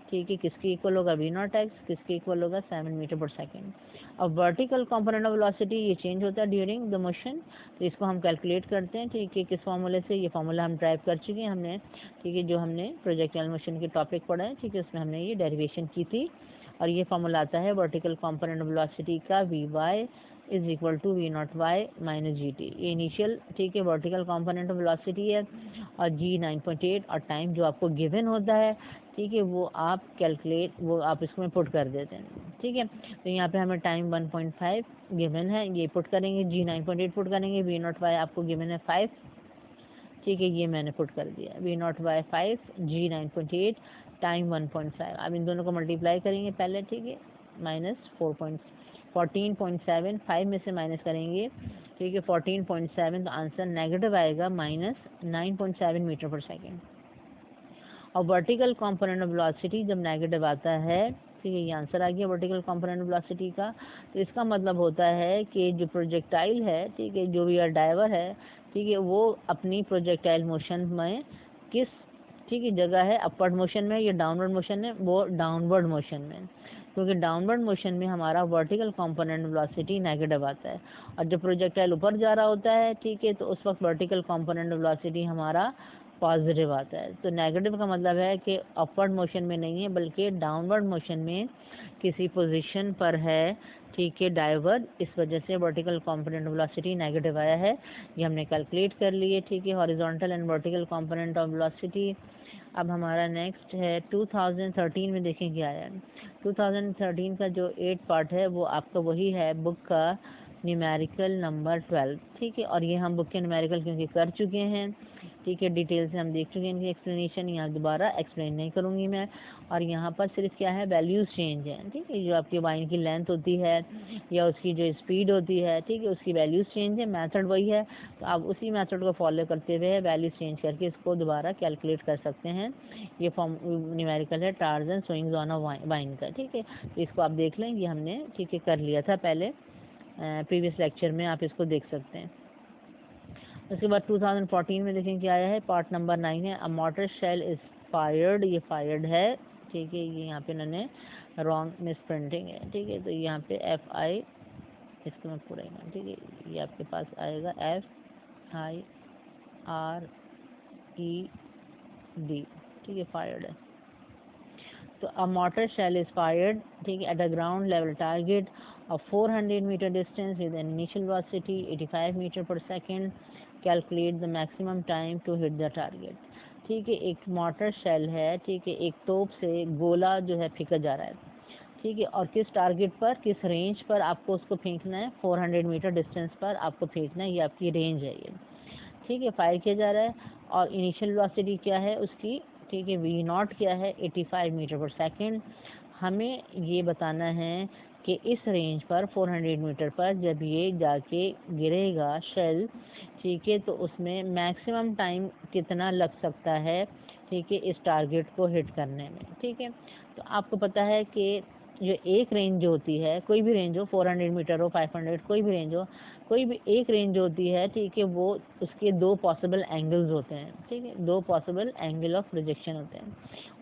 ठीक है, किसके इक्वल होगा, वी नॉट एक्स, किसके इक्वल होगा 7 मीटर पर सेकेंड। अब वर्टिकल कंपोनेंट ऑफ वेलोसिटी ये चेंज होता है ड्यूरिंग द मोशन, तो इसको हम कैलकुलेट करते हैं। ठीक है, किस फॉर्मूले से, ये फॉर्मूला हम ड्राइव कर चुके हैं हमने, ठीक है, जो हमने प्रोजेक्टाइल मोशन के टॉपिक पढ़ा है, ठीक है, उसमें हमने ये डेरिवेशन की थी, और ये फॉर्मूला आता है वर्टिकल कंपोनेंट ऑफ वेलोसिटी का, V Y is equal to V naught Y minus G T. ये इनिशियल, ठीक है, वर्टिकल कंपोनेंट ऑफ वेलोसिटी है, और जी 9.8, और टाइम जो आपको गिवन होता है, ठीक है, वो आप कैलकुलेट, वो आप इसमें पुट कर देते हैं। ठीक है, तो यहाँ पे हमें टाइम 1.5 गिवन है, ये पुट करेंगे, जी 9.8 पुट करेंगे, वी नॉट वाई आपको गिवन है 5, ठीक है, ये मैंने पुट कर दिया, V naught Y 5, G 9.8, time 1.5। अब इन दोनों को मल्टीप्लाई करेंगे पहले, ठीक है, माइनस 14.7, 5 में से माइनस करेंगे, ठीक है, 14.7, तो आंसर नेगेटिव आएगा, माइनस 9.7 मीटर पर सेकेंड। और वर्टिकल कंपोनेंट ऑफ वेलोसिटी जब नेगेटिव आता है, ठीक है, ये आंसर आ गया वर्टिकल कंपोनेंट ऑफ वेलोसिटी का। तो इसका मतलब होता है कि जो प्रोजेक्टाइल है, ठीक है, जो भी डाइवर है, ठीक है, वो अपनी प्रोजेक्टाइल मोशन में किस, ठीक है, जगह है, अपवर्ड मोशन में या डाउनवर्ड मोशन में, वो डाउनवर्ड मोशन में, क्योंकि डाउनवर्ड मोशन में हमारा वर्टिकल कंपोनेंट वेलोसिटी नेगेटिव आता है, और जब प्रोजेक्टाइल ऊपर जा रहा होता है, ठीक है, तो उस वक्त वर्टिकल कंपोनेंट वेलोसिटी हमारा पॉजिटिव आता है। तो नेगेटिव का मतलब है कि अपवर्ड मोशन में नहीं है, बल्कि डाउनवर्ड मोशन में किसी पोजीशन पर है, ठीक है, डाइवर, इस वजह से वर्टिकल कंपोनेंट वेलोसिटी नेगेटिव आया है। ये हमने कैलकुलेट कर लिए, ठीक है, horizontal and vertical component of velocity. अब हमारा नेक्स्ट है 2013 में, देखें क्या आया। 2013 का जो 8 पार्ट है वो आपका वही है बुक का न्यूमेरिकल नंबर 12, ठीक है, और ये हम बुक के न्यूमेरिकल क्योंकि कर चुके हैं, ठीक है, डिटेल से हम देख चुके हैं इनकी एक्सप्लेनेशन, यहाँ दोबारा एक्सप्लेन नहीं करूँगी मैं। और यहाँ पर सिर्फ क्या है, वैल्यूज़ चेंज है, ठीक है, जो आपकी वाइन की लेंथ होती है या उसकी जो स्पीड होती है, ठीक है, उसकी वैल्यूज़ चेंज है, मेथड वही है, तो आप उसी मेथड को फॉलो करते हुए वैल्यूज़ चेंज करके इसको दोबारा कैलकुलेट कर सकते हैं। ये फॉर्म न्यूमेरिकल है torsion swings on a wine का, ठीक है, तो इसको आप देख लें, ये हमने, ठीक है, कर लिया था पहले प्रीवियस लेक्चर में, आप इसको देख सकते हैं। उसके बाद 2014 में देखें क्या आया है, पार्ट नंबर 9 है, अ मॉर्टर शेल इज फायर्ड, ये फायर्ड है, ठीक है, ये यहाँ पे इन्होंने रॉन्ग मिस प्रिंटिंग है, ठीक है, तो यहाँ पे FI, इसको मैं पूरा, ठीक है, ये आपके पास आएगा FIRED, ठीक है, फायर्ड है। तो अ मॉर्टर शेल इज फायर्ड, ठीक है, at a ground level target of 400 meter distance with an initial velocity 85 meter per second, calculate the maximum time to hit the target। ठीक है, एक मोटर शेल है, ठीक है, एक तोप से गोला जो है फेंका जा रहा है, ठीक है, और किस टारगेट पर, किस रेंज पर आपको उसको फेंकना है, 400 मीटर डिस्टेंस पर आपको फेंकना है, ये आपकी रेंज है ये, ठीक है, फायर किया जा रहा है। और इनिशियल वेलोसिटी क्या है उसकी, ठीक है, वी नॉट क्या है 85 मीटर पर सेकेंड, हमें ये बताना है कि इस रेंज पर 400 मीटर पर जब ये जाके गिरेगा शेल, ठीक है, तो उसमें मैक्सिमम टाइम कितना लग सकता है, ठीक है, इस टारगेट को हिट करने में। ठीक है, तो आपको पता है कि जो एक रेंज जो होती है, कोई भी रेंज हो, 400 मीटर हो, 500, कोई भी रेंज हो, कोई भी एक रेंज होती है, ठीक है, वो उसके दो पॉसिबल एंगल्स होते हैं। ठीक है, दो पॉसिबल एंगल ऑफ प्रोजेक्शन होते हैं।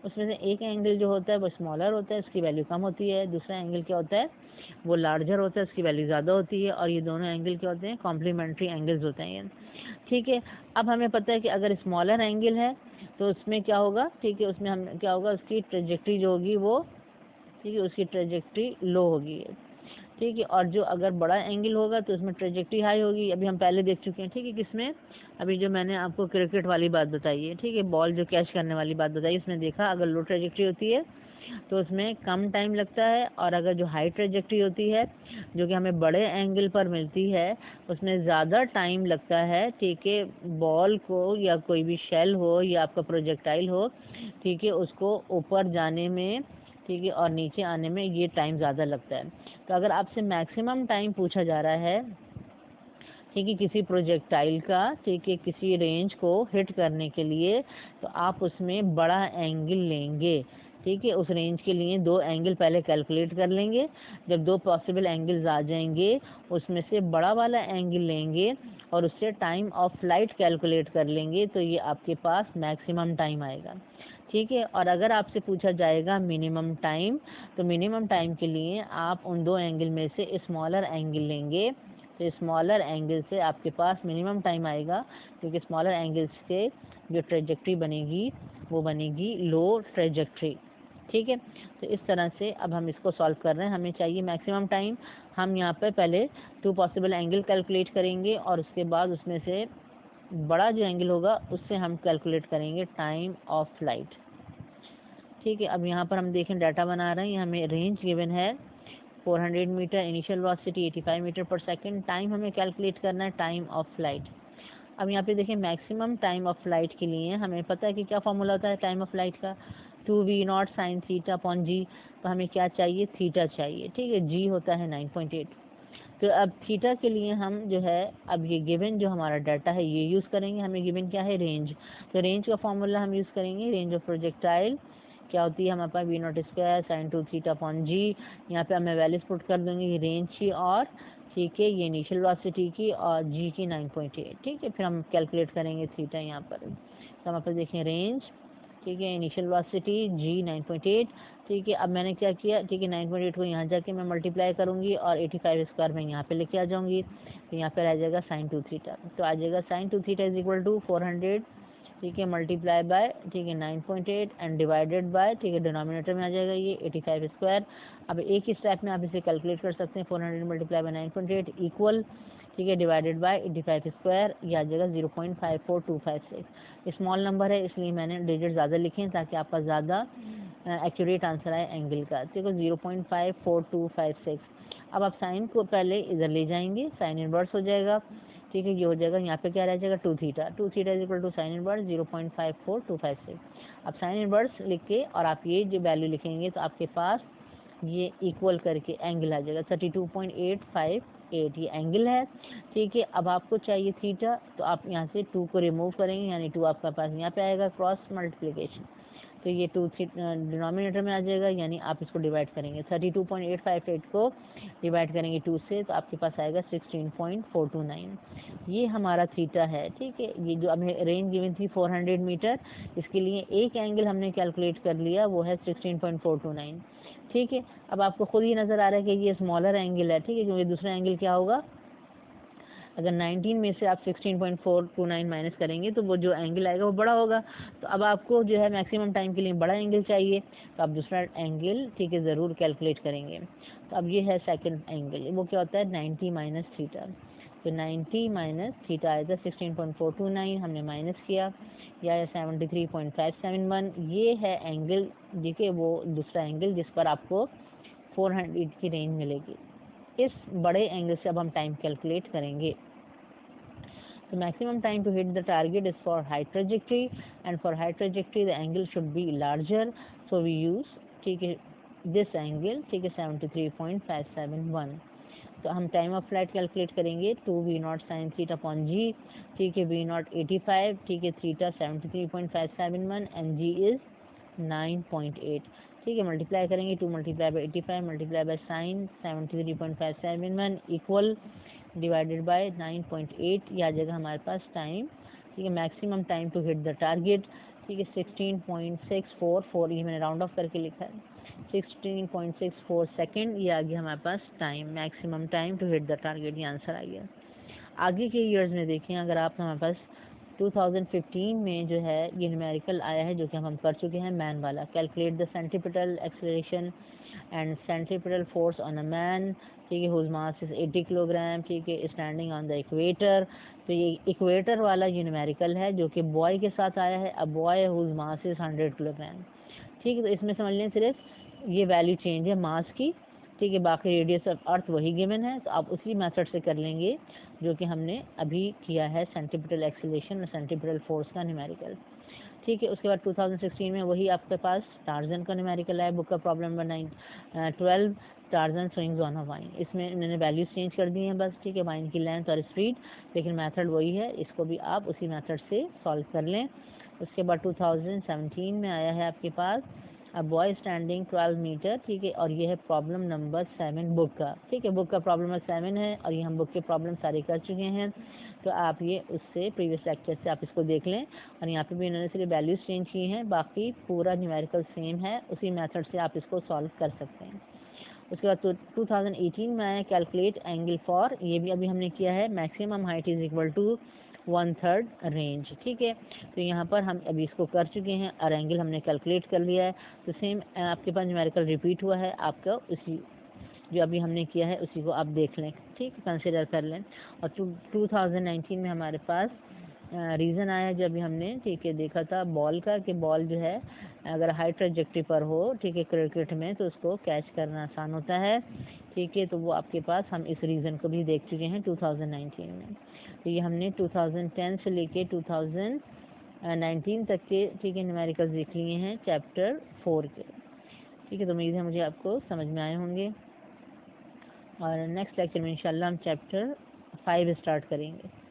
उसमें से एक एंगल जो होता है वो स्मॉलर होता है, उसकी वैल्यू कम होती है। दूसरा एंगल क्या होता है, वो लार्जर होता है, उसकी वैल्यू ज़्यादा होती है। और ये दोनों एंगल क्या होते हैं, कॉम्प्लीमेंट्री एंगल्स होते हैं ये। ठीक है, अब हमें पता है कि अगर स्मॉलर एंगल है तो उसमें क्या होगा, ठीक है, उसमें हम क्या होगा, उसकी ट्रेजेक्ट्री जो होगी वो, ठीक है, उसकी ट्रेजेक्ट्री लो होगी। ठीक है, और जो अगर बड़ा एंगल होगा तो उसमें ट्रेजेक्ट्री हाई होगी। अभी हम पहले देख चुके हैं। ठीक है, किसमें, अभी जो मैंने आपको क्रिकेट वाली बात बताई है, ठीक है, बॉल जो कैच करने वाली बात बताई, उसमें देखा अगर लो ट्रेजेक्ट्री होती है तो उसमें कम टाइम लगता है, और अगर जो हाई ट्रेजेक्ट्री होती है जो कि हमें बड़े एंगल पर मिलती है उसमें ज़्यादा टाइम लगता है। ठीक है, बॉल को या कोई भी शेल हो या आपका प्रोजेक्टाइल हो, ठीक है, उसको ऊपर जाने में, ठीक है, और नीचे आने में ये टाइम ज़्यादा लगता है। तो अगर आपसे मैक्सिमम टाइम पूछा जा रहा है, ठीक है, किसी प्रोजेक्टाइल का, ठीक है, किसी रेंज को हिट करने के लिए, तो आप उसमें बड़ा एंगल लेंगे। ठीक है, उस रेंज के लिए दो एंगल पहले कैलकुलेट कर लेंगे। जब दो पॉसिबल एंगल्स आ जाएंगे उसमें से बड़ा वाला एंगल लेंगे और उससे टाइम ऑफ फ्लाइट कैलकुलेट कर लेंगे, तो ये आपके पास मैक्सिमम टाइम आएगा। ठीक है, और अगर आपसे पूछा जाएगा मिनिमम टाइम, तो मिनिमम टाइम के लिए आप उन दो एंगल में से स्मॉलर एंगल लेंगे। तो स्मॉलर एंगल से आपके पास मिनिमम टाइम आएगा, क्योंकि स्मॉलर एंगल से जो ट्रेजेक्ट्री बनेगी वो बनेगी लो ट्रेजेक्ट्री। ठीक है, तो इस तरह से अब हम इसको सॉल्व कर रहे हैं। हमें चाहिए मैक्सिमम टाइम। हम यहाँ पर पहले टू पॉसिबल एंगल कैलकुलेट करेंगे और उसके बाद उसमें से बड़ा जो एंगल होगा उससे हम कैलकुलेट करेंगे टाइम ऑफ फ्लाइट। ठीक है, अब यहाँ पर हम देखें डाटा बना रहे हैं। हमें रेंज गिवन है 400 मीटर, इनिशियल वेलोसिटी 85 मीटर पर सेकंड, टाइम हमें कैलकुलेट करना है टाइम ऑफ फ्लाइट। अब यहाँ पे देखें मैक्सिमम टाइम ऑफ फ्लाइट के लिए हमें पता है कि क्या फॉर्मूला होता है टाइम ऑफ फ्लाइट का, 2v0 sin थीटा अपॉन जी। तो हमें क्या चाहिए, थीटा चाहिए। ठीक है, जी होता है 9.8। तो अब थीटा के लिए हम जो है, अब ये गिवन जो हमारा डाटा है ये यूज़ करेंगे। हमें गिवन क्या है, रेंज। तो रेंज का फॉर्मूला हम यूज़ करेंगे, रेंज ऑफ प्रोजेक्टाइल क्या होती है हमारे पास, v0 square sine 2 theta upon G. यहाँ पे मैं वैल्यूज पुट कर दूंगी रेंज की, और ठीक है ये इनिशियल वेलोसिटी की और जी की 9.8। ठीक है, फिर हम कैलकुलेट करेंगे थीटा यहाँ पर। तो हमारे पास देखें रेंज, ठीक है, इनिशियल वेलोसिटी जी 9.8। ठीक है, अब मैंने क्या किया, ठीक है, 9.8 को यहाँ जाके मैं मल्टीप्लाई करूँगी और 85 स्क्वायर में यहाँ पे लेके आ जाऊँगी। तो यहाँ पे आ जाएगा साइन 2 थीटा। तो आ जाएगा sine 2 theta is equal to 400, ठीक है, मल्टीप्लाई बाय, ठीक है, 9.8 एंड डिवाइडेड बाय, ठीक है, डिनोमिनेटर में आ जाएगा ये 85 स्क्वायर। अब एक ही स्टेप में आप इसे कैलकुलेट कर सकते हैं, 400 मल्टीप्लाई बाय 9.8 इक्वल, ठीक है, डिवाइडेड बाय 85 स्क्वायर, ये आ जाएगा 0.54256। स्मॉल नंबर है इसलिए मैंने डिजिट ज़्यादा लिखे हैं ताकि आपका ज़्यादा एक्यूरेट आंसर आए एंगल का। देखो 0.54256। अब आप साइन को पहले इधर ले जाएंगे, साइन इनवर्स हो जाएगा। ठीक है, ये हो जाएगा, यहाँ पे क्या रह जाएगा 2 theta, 2 theta is equal to sine inverse 0.54256। अब साइन इनवर्स लिख के और आप ये जो वैल्यू लिखेंगे तो आपके पास ये इक्वल करके एंगल आ जाएगा 32.858, ये एंगल है। ठीक है, अब आपको चाहिए थीटा, तो आप यहाँ से 2 को रिमूव करेंगे, यानी 2 आपका पास यहाँ पे आएगा क्रॉस मल्टीप्लिकेशन। तो ये 2 डिनोमिनेटर में आ जाएगा, यानी आप इसको डिवाइड करेंगे 32.858 को डिवाइड करेंगे 2 से, तो आपके पास आएगा 16.429। ये हमारा थीटा है। ठीक है, ये जो हमें रेंज गिवन थी 400 मीटर, इसके लिए एक एंगल हमने कैलकुलेट कर लिया, वो है 16.429। ठीक है, अब आपको खुद ही नज़र आ रहा है कि ये स्मॉलर एंगल है। ठीक है, क्योंकि दूसरा एंगल क्या होगा, अगर 19 में से आप 16.429 माइनस करेंगे तो वो जो एंगल आएगा वो बड़ा होगा। तो अब आपको जो है मैक्सिमम टाइम के लिए बड़ा एंगल चाहिए, तो आप दूसरा एंगल, ठीक है, ज़रूर कैलकुलेट करेंगे। तो अब ये है सेकंड एंगल, वो क्या होता है 90 माइनस थीटा। तो 90 माइनस थीटा आएगा 16.429, हमने माइनस किया, या 73.571। ये है एंगल, देखिए वो दूसरा एंगल जिस पर आपको 400 की रेंज मिलेगी। इस बड़े एंगल से अब हम टाइम कैलकुलेट करेंगे। तो maximum time to hit the target is for high trajectory, and for high trajectory the angle should be larger, so we use, ठीक है, दिस एंगल, ठीक है, 73.571। तो हम टाइम ऑफ फ्लाइट कैलकुलेट करेंगे 2v0 sin थीटा अपॉन जी, ठीक है, v0 85, ठीक है, थीटा 73.571 एंड जी इज़ 9.8, ठीक है, मल्टीप्लाई करेंगे 2 multiply by 85 multiply by sine 73.571 equal divided by 9.8, यह आ जाएगा हमारे पास टाइम, ठीक है, maximum time to hit the target, ठीक है, 16.644, ये मैंने राउंड ऑफ करके लिखा है, 16.64 सेकेंड, ये आ गया हमारे पास time, maximum time to hit the target, ये आंसर आ गया। आगे के ईयर्स में देखें, अगर आप हमारे पास 2015 में जो है ये न्यूमेरिकल आया है जो कि हम कर चुके हैं मैन वाला, calculate the centripetal acceleration and centripetal force on a man, ठीक है, हुज मास इज 80 किलोग्राम, ठीक है, स्टैंडिंग ऑन द इक्वेटर। तो ये इक्वेटर वाला ये न्यूमेरिकल है जो कि बॉय के साथ आया है, a boy whose mass is 100 kilogram, ठीक है। तो इसमें समझ लें सिर्फ ये वैल्यू चेंज है मास की, ठीक है, बाकी रेडियस ऑफ अर्थ वही गिवन है, तो आप उसी मेथड से कर लेंगे जो कि हमने अभी किया है सेंट्रीपिटल एक्सेलरेशन और सेंट्रीपिटल फोर्स का न्यूमेरिकल, ठीक है। उसके बाद 2016 में वही आपके पास टार्जन का न्यूमेरिकल है, बुक का problem number 12 torsion swings on a wine, इसमें इन्होंने वैल्यूज चेंज कर दी हैं बस, ठीक है, वाइन की लेंथ और स्पीड, लेकिन मेथड वही है, इसको भी आप उसी मेथड से सॉल्व कर लें। उसके बाद 2017 में आया है आपके पास अ बॉय स्टैंडिंग 12 मीटर, ठीक है, और ये है प्रॉब्लम नंबर 7 बुक का, ठीक है, बुक का प्रॉब्लम नंबर 7 है और ये हम बुक के प्रॉब्लम सारे कर चुके हैं, तो आप ये उससे प्रीवियस लेक्चर से आप इसको देख लें, और यहाँ पे भी इन्होंने सिर्फ वैल्यूज चेंज की हैं, बाकी पूरा न्यूमेरिकल सेम है, उसी मेथड से आप इसको सॉल्व कर सकते हैं। उसके बाद 2018 में आया कैलकुलेट एंगल फॉर, ये भी अभी हमने किया है, maximum height is equal to 1/3 range, ठीक है। तो यहाँ पर हम अभी इसको कर चुके हैं और एंगल हमने कैलकुलेट कर लिया है, तो सेम आपके पास न्यूमेरिकल रिपीट हुआ है, आपका उसी जो अभी हमने किया है उसी को आप देख लें, ठीक है, कंसिडर कर लें। और 2019 में हमारे पास रीज़न आया है जो अभी हमने, ठीक है, देखा था बॉल का, कि बॉल जो है अगर हाई ट्रेजेक्टरी पर हो, ठीक है, क्रिकेट में, तो उसको कैच करना आसान होता है, ठीक है। तो वो आपके पास हम इस रीज़न को भी देख चुके हैं 2019 में। तो ये हमने 2010 से लेके 2019 तक के, ठीक है, न्यूमेरिकल देख लिए हैं चैप्टर 4 के, ठीक है। तो उम्मीद है मुझे आपको समझ में आए होंगे, और नेक्स्ट लेक्चर में इंशाल्लाह हम चैप्टर 5 स्टार्ट करेंगे।